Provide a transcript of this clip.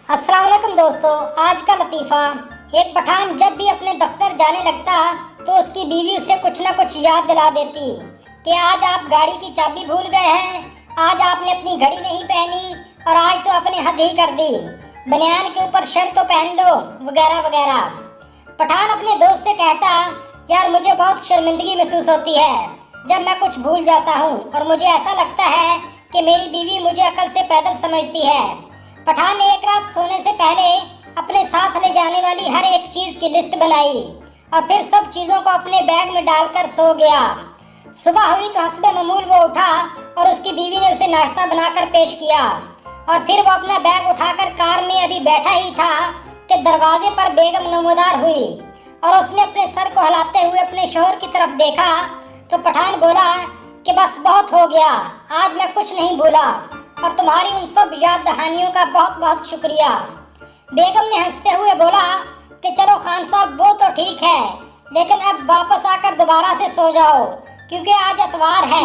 अस्सलाम वालेकुम दोस्तों। आज का लतीफ़ा। एक पठान जब भी अपने दफ्तर जाने लगता तो उसकी बीवी उसे कुछ ना कुछ याद दिला देती कि आज आप गाड़ी की चाबी भूल गए हैं, आज आपने अपनी घड़ी नहीं पहनी और आज तो आपने हद ही कर दी, बनियान के ऊपर शर्ट तो पहन लो, वगैरह वगैरह। पठान अपने दोस्त से कहता, यार मुझे बहुत शर्मिंदगी महसूस होती है जब मैं कुछ भूल जाता हूँ और मुझे ऐसा लगता है कि मेरी बीवी मुझे अकल से पैदल समझती है। पठान ने एक रात सोने से पहले अपने साथ ले जाने वाली हर एक चीज की लिस्ट बनाई और फिर सब चीजों को अपने बैग में डालकर सो गया। सुबह हुई तो हस्बे मामूल वो उठा और उसकी बीवी ने उसे नाश्ता बनाकर पेश किया और फिर वो अपना बैग उठाकर कार में अभी बैठा ही था कि दरवाजे पर बेगम नमोदार हुई और उसने अपने सर को हिलाते हुए अपने शोहर की तरफ देखा तो पठान बोला कि बस बहुत हो गया, आज मैं कुछ नहीं भूला और तुम्हारी उन सब याद दहानियों का बहुत बहुत शुक्रिया। बेगम ने हंसते हुए बोला कि चलो खान साहब वो तो ठीक है, लेकिन अब वापस आकर दोबारा से सो जाओ क्योंकि आज इतवार है।